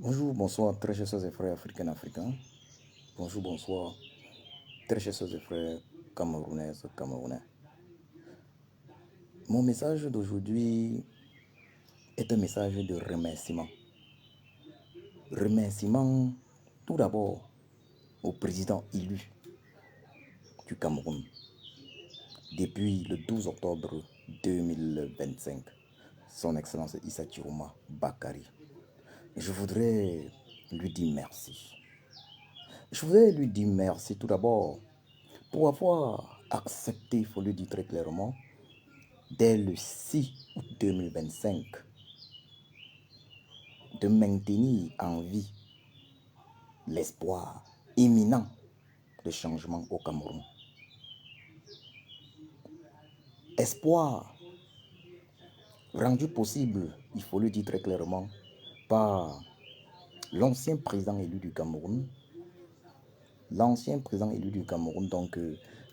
Bonjour, bonsoir, très chers sœurs et frères africains. Bonjour, bonsoir, très chers sœurs et frères camerounaises, camerounais. Mon message d'aujourd'hui est un message de remerciement. Remerciement tout d'abord au président élu du Cameroun depuis le 12 octobre 2025, son Excellence Issa Chiroma Bakari. Je voudrais lui dire merci. Je voudrais lui dire merci tout d'abord pour avoir accepté, il faut le dire très clairement, dès le 6 août 2025, de maintenir en vie l'espoir imminent de changement au Cameroun. Espoir rendu possible, il faut le dire très clairement, par l'ancien président élu du Cameroun, donc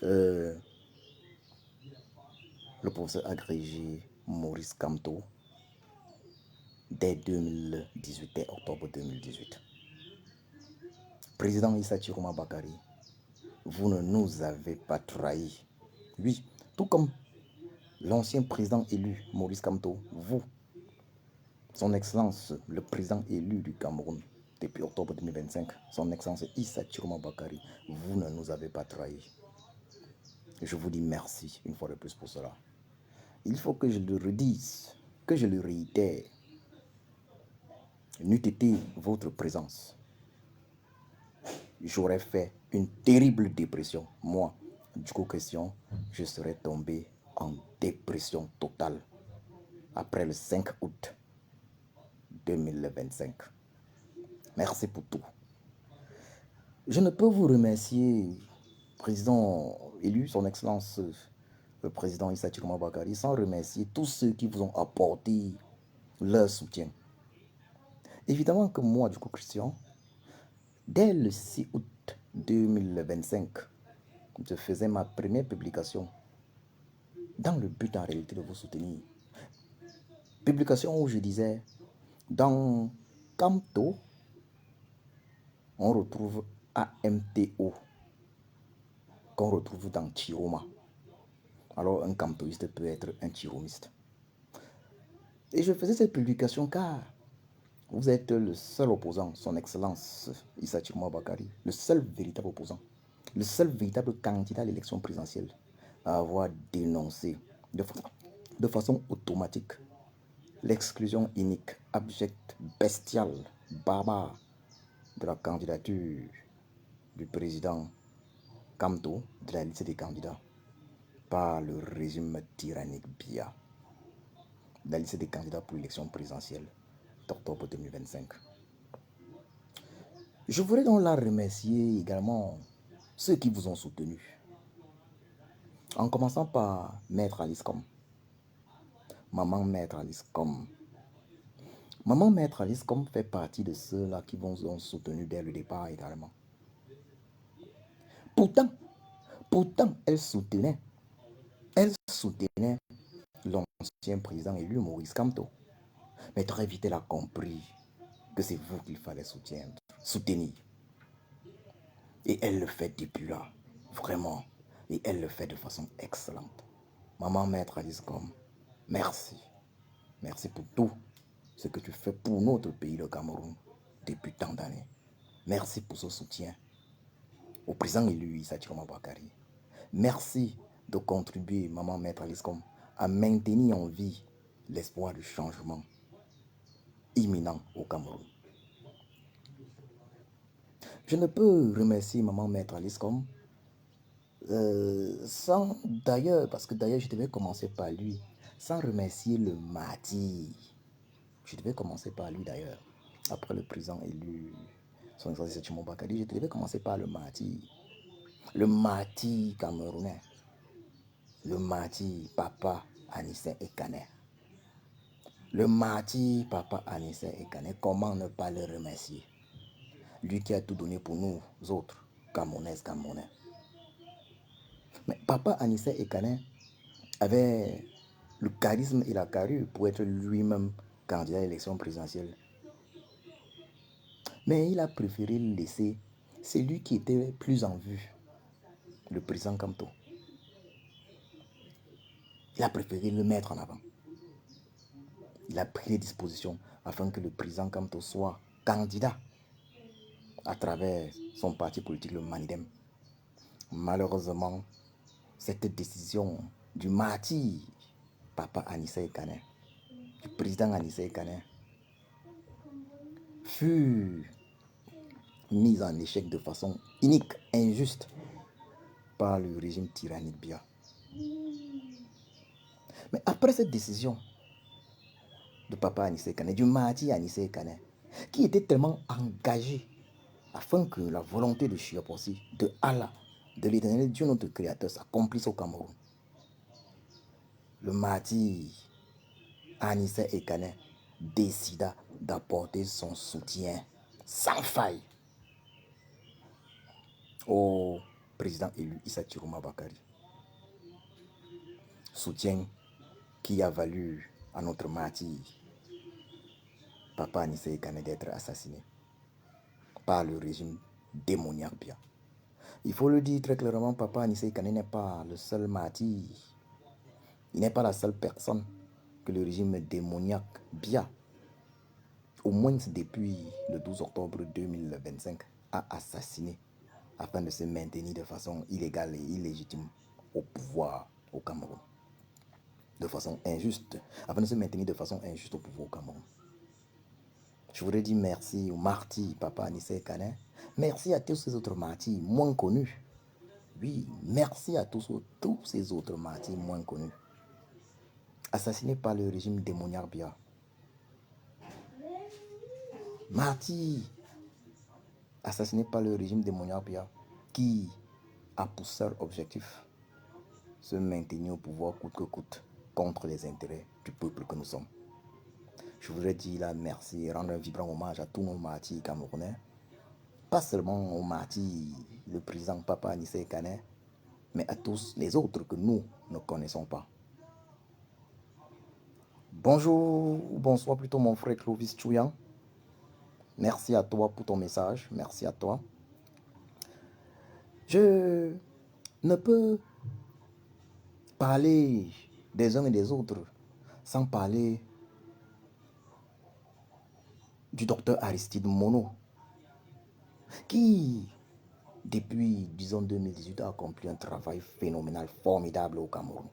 le professeur agrégé Maurice Kamto, dès 2018, dès octobre 2018. Président Issa Chiroma Bakari, vous ne nous avez pas trahis. Oui, tout comme l'ancien président élu Maurice Kamto, vous, son Excellence, le président élu du Cameroun, depuis octobre 2025, son Excellence Issa Chiroma Bakari, vous ne nous avez pas trahis. Je vous dis merci une fois de plus pour cela. Il faut que je le redise, que je le réitère. N'eût été votre présence, j'aurais fait une terrible dépression. Moi, du coup, question, je serais tombé en dépression totale après le 5 août 2025. Merci pour tout. Je ne peux vous remercier, président élu, son Excellence, le président Issa Chiroma Bakari, sans remercier tous ceux qui vous ont apporté leur soutien. Évidemment que moi, du coup, Christian, dès le 6 août 2025, je faisais ma première publication dans le but en réalité de vous soutenir. Publication où je disais, dans Kamto, on retrouve AMTO, qu'on retrouve dans Chiroma. Alors un kamtoïste peut être un chiromiste. Et je faisais cette publication car vous êtes le seul opposant, son Excellence Issa Chiroma Bakari, le seul véritable opposant, le seul véritable candidat à l'élection présidentielle à avoir dénoncé de façon automatique l'exclusion inique, abjecte, bestiale, barbare de la candidature du président Kamto de la liste des candidats par le régime tyrannique BIA, de la liste des candidats pour l'élection présidentielle d'octobre 2025. Je voudrais donc là remercier également ceux qui vous ont soutenu, en commençant par Maître Alice Com, Maman Maître Alice Com. Maman Maître Alice Com fait partie de ceux-là qui vous ont soutenu dès le départ également. Pourtant, elle soutenait l'ancien président élu Maurice Kamto. Mais très vite, elle a compris que c'est vous qu'il fallait soutenir. Et elle le fait depuis là, vraiment. Et elle le fait de façon excellente. Maman Maître Alice Com, merci. Merci pour tout ce que tu fais pour notre pays, le Cameroun, depuis tant d'années. Merci pour ce soutien au président élu Issa Chiroma Bakari. Merci de contribuer, Maman Maître Alice Com, à maintenir en vie l'espoir du changement imminent au Cameroun. Je ne peux remercier Maman Maître Alice Com sans d'ailleurs, parce que d'ailleurs je devais commencer par lui, sans remercier le martyr. Je devais commencer par lui d'ailleurs. Après le président élu, son Excellence Chiroma Bakari, je devais commencer par le martyr. Le martyr camerounais. Le martyr Papa Anissé Ekane. Le martyr Papa Anissé Ekane. Comment ne pas le remercier? Lui qui a tout donné pour nous autres, Camerounaises, Camerounais. Mais Papa Anissé Ekane avait le charisme et la carrure pour être lui-même candidat à l'élection présidentielle Mais il a préféré laisser celui qui était plus en vue, le président Kamto. Il a préféré le mettre en avant. Il a pris les dispositions afin que le président Kamto soit candidat à travers son parti politique, le Manidem. Malheureusement, cette décision du martyr, Papa Anissé Kané, du président Anissé Kané, fut mise en échec de façon inique, injuste, par le régime tyrannique Biya. Mais après cette décision de Papa Anissé Kané, du martyr Anissé Kané, qui était tellement engagé afin que la volonté de Chiapossi, de Allah, de l'Éternel Dieu notre Créateur s'accomplisse au Cameroun, le martyr Anissé Ekane décida d'apporter son soutien sans faille au président élu Issa Chiroma Bakari. Soutien qui a valu à notre martyr, Papa Anissé Ekane, d'être assassiné par le régime démoniaque Biya. Il faut le dire très clairement, Papa Anissé Ekane n'est pas le seul martyr. Il n'est pas la seule personne que le régime démoniaque Biya, au moins depuis le 12 octobre 2025, a assassiné afin de se maintenir de façon illégale et illégitime au pouvoir au Cameroun. De façon injuste, afin de se maintenir de façon injuste au pouvoir au Cameroun. Je voudrais dire merci au martyr Papa Anissé Ekane. Merci à tous ces autres martyrs moins connus. Oui, merci à tous ces autres martyrs moins connus. Assassinés par le régime démoniaque Biya. Martyrs assassinés par le régime démoniaque Biya, qui a pour seul objectif se maintenir au pouvoir coûte que coûte contre les intérêts du peuple que nous sommes. Je voudrais dire là merci et rendre un vibrant hommage à tous nos martyrs camerounais, pas seulement aux martyrs, le président Papa Anissé Ekane, mais à tous les autres que nous ne connaissons pas. Bonjour, bonsoir plutôt mon frère Clovis Chouyan. Merci à toi pour ton message, merci à toi. Je ne peux parler des uns et des autres sans parler du docteur Aristide Mono, qui, depuis, disons, 2018, a accompli un travail phénoménal, formidable au Cameroun,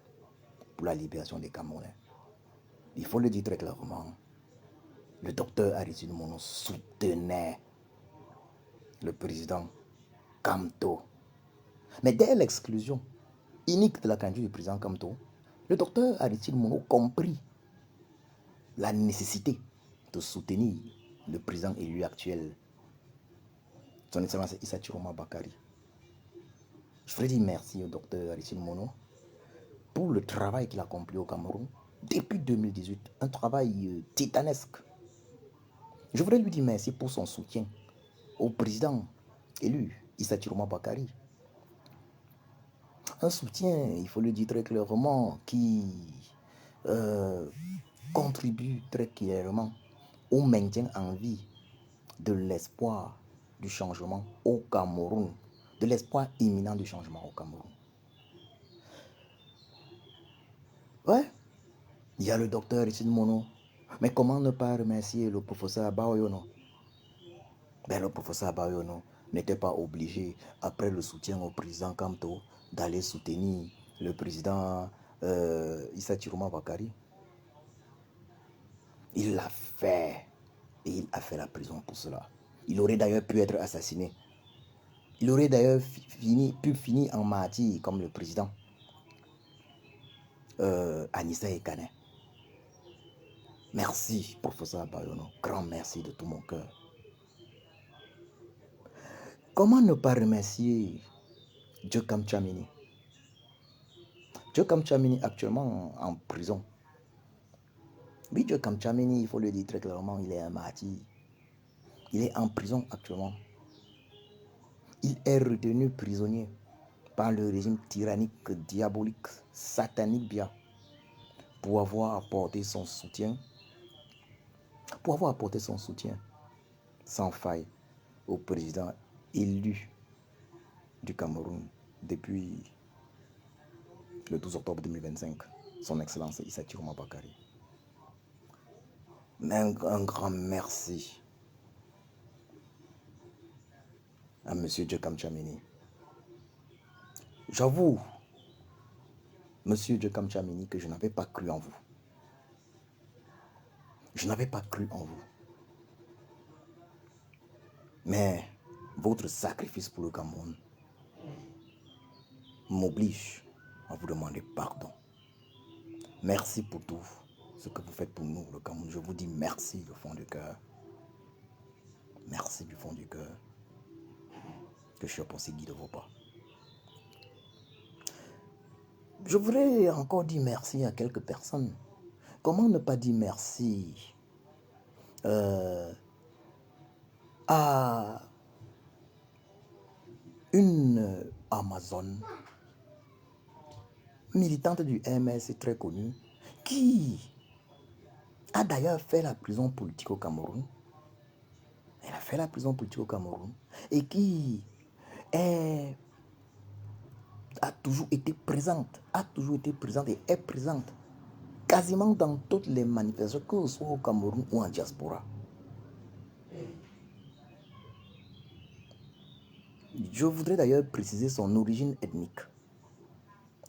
pour la libération des Camerounais. Il faut le dire très clairement, le docteur Aristide Mono soutenait le président Kamto. Mais dès l'exclusion inique de la candidature du président Kamto, le docteur Aristide Mono comprit la nécessité de soutenir le président élu actuel, son excellence Issa Chiroma Bakari. Je voudrais dire merci au docteur Aristide Mono pour le travail qu'il a accompli au Cameroun depuis 2018, un travail titanesque. Je voudrais lui dire merci pour son soutien au président élu Issa Chiroma Bakari. Un soutien, il faut le dire très clairement, qui contribue très clairement au maintien en vie de l'espoir du changement au Cameroun, de l'espoir imminent du changement au Cameroun. Ouais, il y a le docteur Aristide Mono, mais comment ne pas remercier le professeur Abayono? Le professeur Abayono n'était pas obligé, après le soutien au président Kamto, d'aller soutenir le président Issa Chiroma Bakari. Il l'a fait. Et il a fait la prison pour cela. Il aurait d'ailleurs pu être assassiné. Il aurait d'ailleurs pu finir en martyr comme le président Anissé Ekane. Merci, professeur Abayono. Grand merci de tout mon cœur. Comment ne pas remercier Djokam Chamini? Djokam Chamini actuellement en prison. Oui, Djokam Chamini, il faut le dire très clairement, il est un martyr. Il est en prison actuellement. Il est retenu prisonnier par le régime tyrannique, diabolique, satanique Biya, pour avoir apporté son soutien sans faille au président élu du Cameroun depuis le 12 octobre 2025, son Excellence Issa Chiroma Bakary. Mais un grand merci à M. Djekam Chamini. J'avoue, M. Djekam Chamini, que je n'avais pas cru en vous. Je n'avais pas cru en vous. Mais votre sacrifice pour le Cameroun m'oblige à vous demander pardon. Merci pour tout ce que vous faites pour nous, le Cameroun. Je vous dis merci du fond du cœur. Merci du fond du cœur. Que je sois poursuivi de vos pas. Je voudrais encore dire merci à quelques personnes. Comment ne pas dire merci à une Amazon militante du MSC très connue qui a d'ailleurs fait la prison politique au Cameroun. Elle a fait la prison politique au Cameroun et qui a toujours été présente et est présente quasiment dans toutes les manifestations, que ce soit au Cameroun ou en diaspora. Je voudrais d'ailleurs préciser son origine ethnique.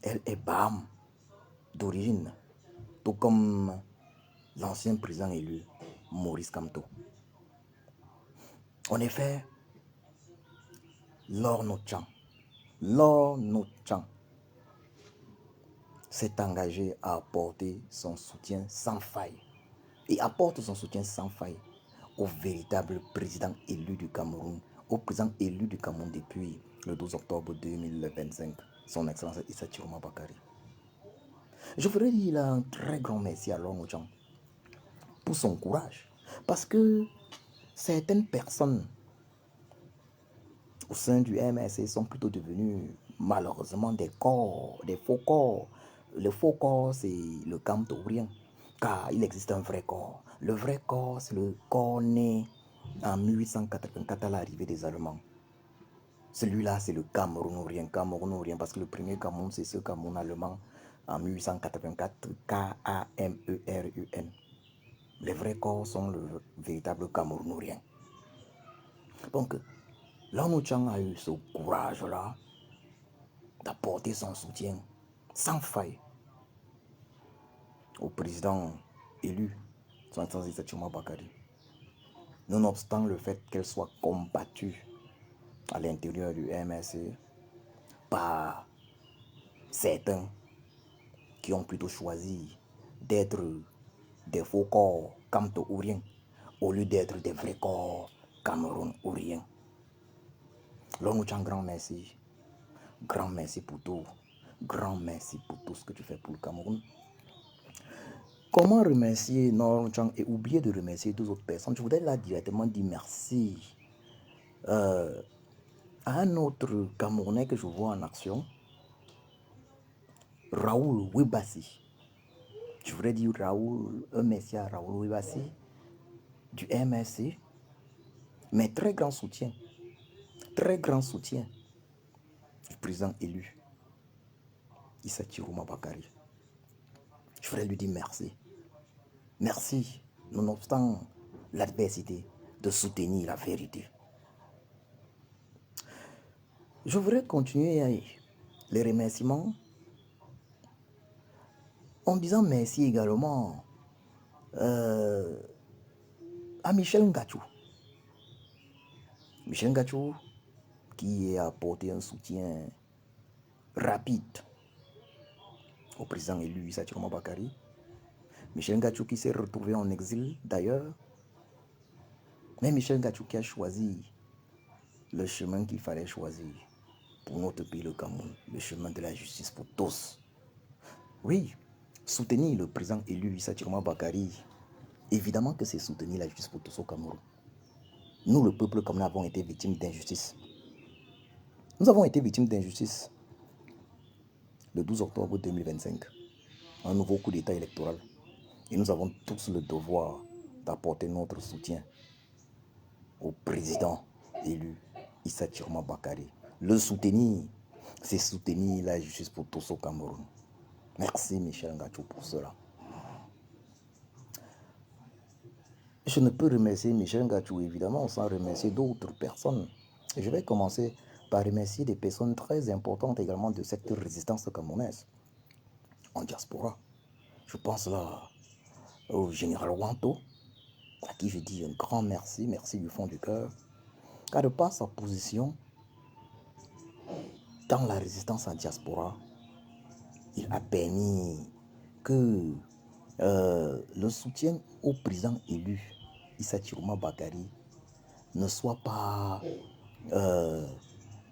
Elle est Baham d'origine, tout comme l'ancien président élu Maurice Kamto. En effet, Laure Notchang s'est engagé à apporter son soutien sans faille et apporte son soutien sans faille au véritable président élu du Cameroun, au président élu du Cameroun depuis le 12 octobre 2025, son Excellence Issa Chiroma Bakary. Je voudrais dire un très grand merci à Laure Notchang pour son courage, parce que certaines personnes au sein du MSC sont plutôt devenus malheureusement des corps, des faux corps. Le faux corps, c'est le Kamto ou rien, car il existe un vrai corps. Le vrai corps, c'est le corps né en 1884 à l'arrivée des Allemands. Celui-là, c'est le Cameroun ou rien, parce que le premier Cameroun, c'est ce Cameroun allemand en 1884, K-A-M-E-R-U-N. Les vrais corps sont le véritable Cameroun ou rien. Donc, Laure Notchang a eu ce courage-là d'apporter son soutien sans faille au président élu, son Excellence Issa Chiroma Bakary. Nonobstant le fait qu'elle soit combattue à l'intérieur du MSC par certains qui ont plutôt choisi d'être des faux corps Kamto ou rien, au lieu d'être des vrais corps Cameroun ou rien. Laure Notchang, grand merci. Grand merci pour tout. Grand merci pour tout ce que tu fais pour le Cameroun. Comment remercier Laure Notchang et oublier de remercier deux autres personnes? Je voudrais là directement dire merci à un autre Camerounais que je vois en action, Raoul Webassi. Je voudrais dire un merci à Raoul Webassi du MSC, mais très grand soutien du président élu Issa Chiroma Bakary. Je voudrais lui dire merci. Merci, nonobstant l'adversité, de soutenir la vérité. Je voudrais continuer les remerciements en disant merci également à Michel Ngachou. Michel Ngachou qui a apporté un soutien rapide au président élu Issa Chiroma Bakary. Michel Ngachou qui s'est retrouvé en exil d'ailleurs. Mais Michel Ngachou qui a choisi le chemin qu'il fallait choisir pour notre pays, le Cameroun, le chemin de la justice pour tous. Oui, soutenir le président élu Issa Chiroma Bakary, évidemment que c'est soutenir la justice pour tous au Cameroun. Nous, le peuple camerounais, avons été victimes d'injustice. Nous avons été victimes d'injustice le 12 octobre 2025, un nouveau coup d'État électoral. Et nous avons tous le devoir d'apporter notre soutien au président élu, Issa Chiroma Bakary. Le soutenir, c'est soutenir la justice pour tous au Cameroun. Merci Michel Ngacho pour cela. Je ne peux remercier Michel Ngacho évidemment sans remercier d'autres personnes. Et je vais commencer par remercier des personnes très importantes également de cette résistance camerounaise en diaspora. Je pense là au général Wanto, à qui je dis un grand merci, merci du fond du cœur, car de par sa position dans la résistance en diaspora, il a permis que le soutien au président élu, Issa Chiroma Bakary, ne soit pas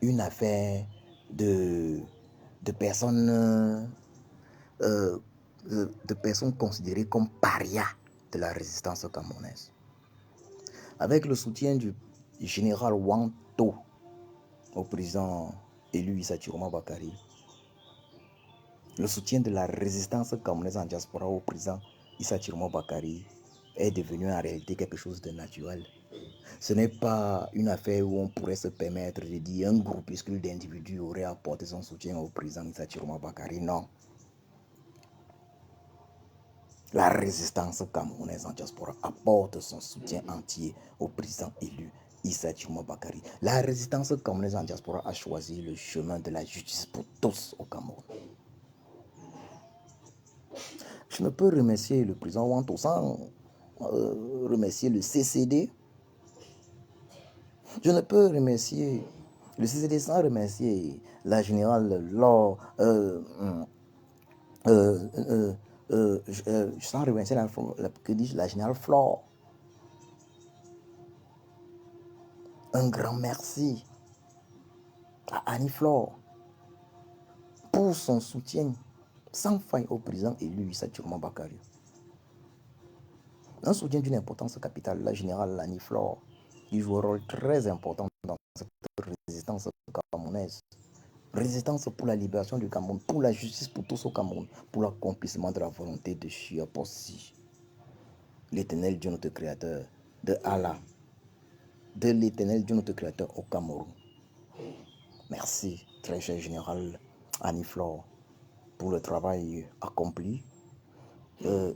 une affaire de personnes de personnes considérées comme parias de la résistance camerounaise. Avec le soutien du général Wanto au président élu Issa Chiroma Bakary, le soutien de la résistance camerounaise en diaspora au président Issa Chiroma Bakary est devenu en réalité quelque chose de naturel. Ce n'est pas une affaire où on pourrait se permettre de dire un groupuscule d'individus aurait apporté son soutien au président Issa Chiroma Bakary. Non. La résistance camerounaise en diaspora apporte son soutien entier au président élu Issa Chiroma Bakary. La résistance camerounaise en diaspora a choisi le chemin de la justice pour tous au Cameroun. Je ne peux remercier le président Wanto sans remercier le CCD. Je ne peux remercier le CCD sans remercier la générale Laure, sans remercier la générale Flore. Un grand merci à Annie Flore pour son soutien sans faille au président élu Issa Chiroma Bakary. Un soutien d'une importance capitale, la générale Annie Flore, qui joue un rôle très important dans cette résistance camerounaise. Résistance pour la libération du Cameroun, pour la justice pour tous au Cameroun, pour l'accomplissement de la volonté de Chia Possi, l'éternel Dieu notre créateur, de Allah, de l'éternel Dieu notre créateur au Cameroun. Merci, très cher général Annie Flore, pour le travail accompli,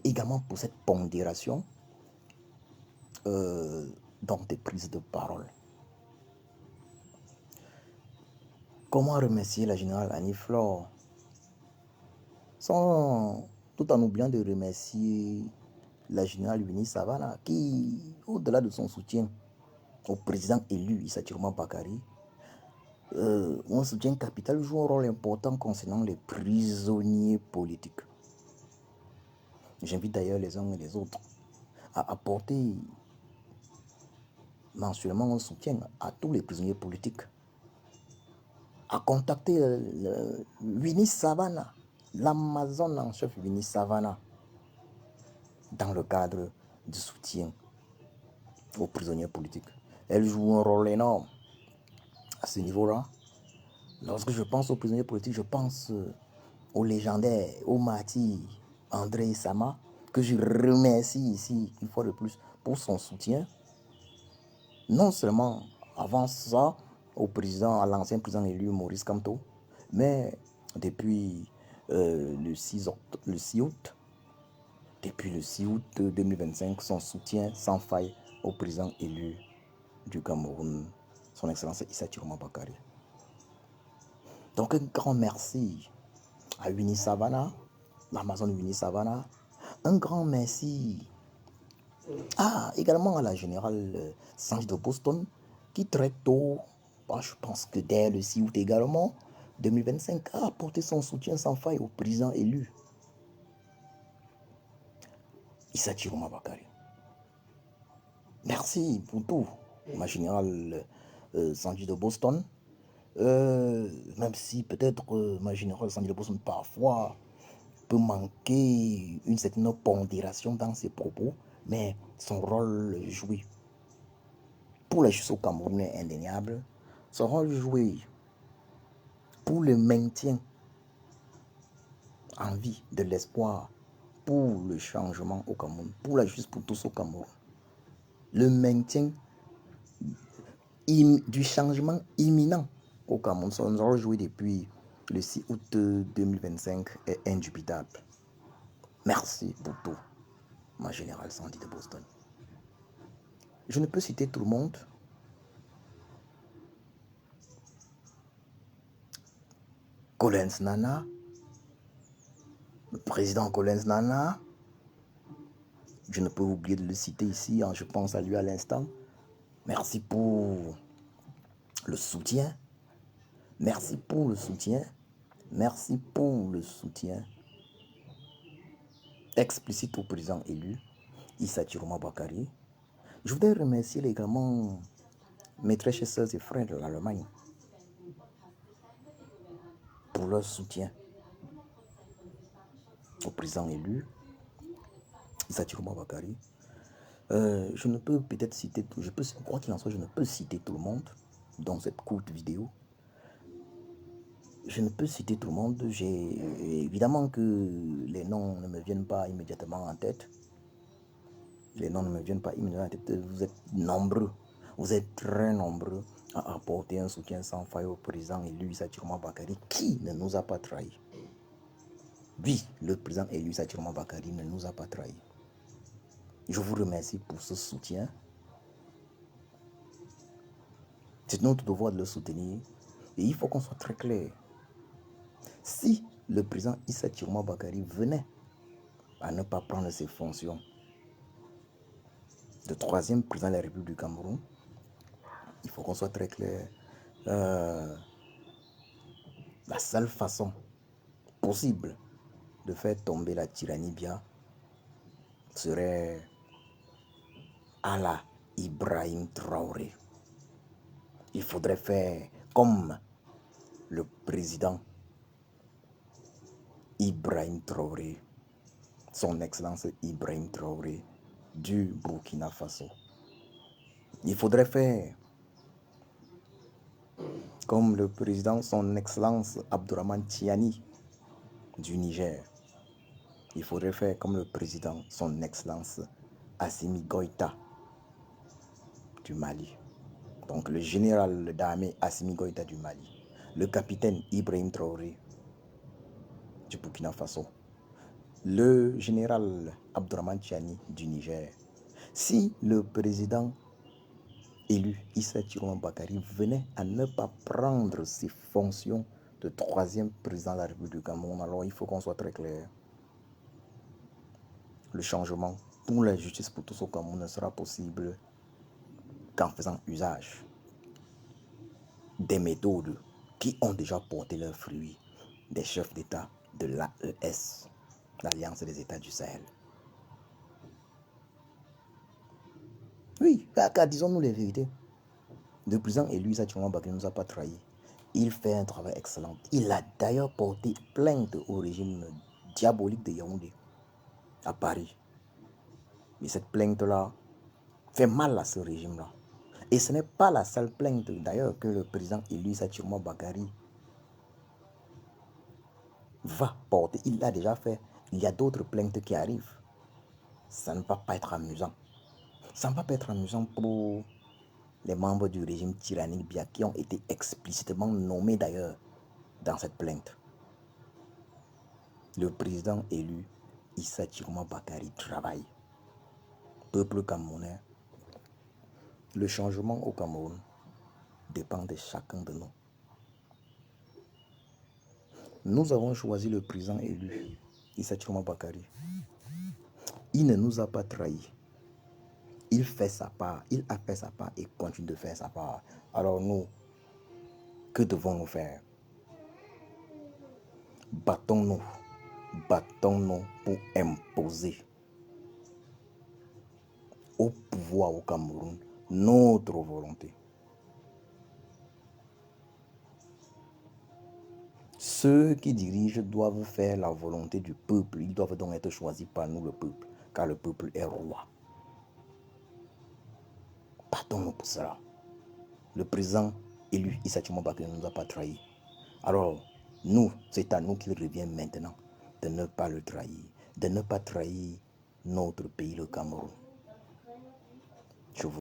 également pour cette pondération dans tes prises de parole. Comment remercier la générale Annie Flore tout en oubliant de remercier la générale Winnie Savannah qui, au-delà de son soutien au président élu Issa Chiroma Bakary, un soutien capital joue un rôle important concernant les prisonniers politiques. J'invite d'ailleurs les uns et les autres à apporter mensuellement un soutien à tous les prisonniers politiques, à contacter Winnie Savannah, l'Amazone en chef Winnie Savannah, dans le cadre du soutien aux prisonniers politiques. Elle joue un rôle énorme à ce niveau-là. Lorsque je pense aux prisonniers politiques, je pense au légendaire, au martyr André Sama, que je remercie ici une fois de plus pour son soutien. Non seulement avant ça à l'ancien président élu Maurice Kamto, mais depuis le 6 août, depuis le 6 août 2025, son soutien sans faille au président élu du Cameroun, son Excellence Issa Chiroma Bakary. Donc un grand merci à Winnie Savannah, l'Amazone Winnie Savannah. Un grand merci également à la générale Sanji de Boston, qui très tôt, je pense que dès le 6 août également, 2025, a apporté son soutien sans faille au président élu, Issa Chiroma Bakary. Merci pour tout, ma générale Sanji de Boston. Même si peut-être ma générale Sanji de Boston parfois peut manquer une certaine pondération dans ses propos, mais son rôle joué pour la justice au Cameroun est indéniable. Son rôle joué pour le maintien en vie de l'espoir, pour le changement au Cameroun, pour la justice pour tous au Cameroun. Le maintien du changement imminent au Cameroun. Son rôle joué depuis le 6 août 2025 est indubitable. Merci pour tout, ma générale Sandy de Boston. Je ne peux citer tout le monde. Collins Nana, le président Collins Nana, je ne peux oublier de le citer ici, je pense à lui à l'instant. Merci pour le soutien. Merci pour le soutien. Merci pour le soutien explicite au président élu, Issa Chiroma Bakary. Je voudrais remercier également mes très chers sœurs et frères de l'Allemagne pour leur soutien au président élu, Issa Chiroma Bakary. Je ne peux peut-être citer, quoi qu'il en soit, je ne peux citer tout le monde dans cette courte vidéo. Je ne peux citer tout le monde. Évidemment que les noms ne me viennent pas immédiatement en tête. Les noms ne me viennent pas immédiatement en tête. Vous êtes nombreux. Vous êtes très nombreux à apporter un soutien sans faille au président élu Issa Chiroma Bakary, qui ne nous a pas trahis. Oui, le président élu Issa Chiroma Bakary ne nous a pas trahis. Je vous remercie pour ce soutien. C'est notre devoir de le soutenir. Et il faut qu'on soit très clair. Si le président Issa Chiroma Bakary venait à ne pas prendre ses fonctions de troisième président de la République du Cameroun, il faut qu'on soit très clair. La seule façon possible de faire tomber la tyrannie Bia serait à la Ibrahim Traoré. Il faudrait faire comme le président Ibrahim Traoré, son excellence Ibrahim Traoré du Burkina Faso. Il faudrait faire comme le président son excellence Abdourahmane Tiani du Niger. Il faudrait faire comme le président son excellence Assimi Goïta du Mali. Donc le général d'armée Assimi Goïta du Mali, le capitaine Ibrahim Traoré du Burkina Faso, le général Abdourahmane Tiani du Niger. Si le président élu Issa Chiroma Bakary venait à ne pas prendre ses fonctions de troisième président de la République du Cameroun, alors il faut qu'on soit très clair. Le changement pour la justice pour tous au Cameroun ne sera possible qu'en faisant usage des méthodes qui ont déjà porté leurs fruits des chefs d'État de l'AES, l'Alliance des États du Sahel. Oui, disons-nous les vérités. Le président élu Issa Chiroma Bakary ne nous a pas trahis. Il fait un travail excellent. Il a d'ailleurs porté plainte au régime diabolique de Yaoundé à Paris. Mais cette plainte-là fait mal à ce régime-là. Et ce n'est pas la seule plainte d'ailleurs que le président élu Issa Chiroma Bakary va porter. Il l'a déjà fait. Il y a d'autres plaintes qui arrivent. Ça ne va pas être amusant. Ça ne va pas être amusant pour les membres du régime tyrannique Bia qui ont été explicitement nommés d'ailleurs dans cette plainte. Le président élu Issa Chiroma Bakary travaille. Peuple camerounais, le changement au Cameroun dépend de chacun de nous. Nous avons choisi le président élu Issa Chiroma Bakary. Il ne nous a pas trahis. Il fait sa part, il a fait sa part et continue de faire sa part. Alors nous, que devons-nous faire? Battons-nous pour imposer au pouvoir au Cameroun notre volonté. Ceux qui dirigent doivent faire la volonté du peuple. Ils doivent donc être choisis par nous, le peuple, car le peuple est roi. Battons-nous pour cela. Le président élu Issa Chiroma Bakary ne nous a pas trahis. Alors, nous, c'est à nous qu'il revient maintenant de ne pas le trahir, de ne pas trahir notre pays, le Cameroun. Je vous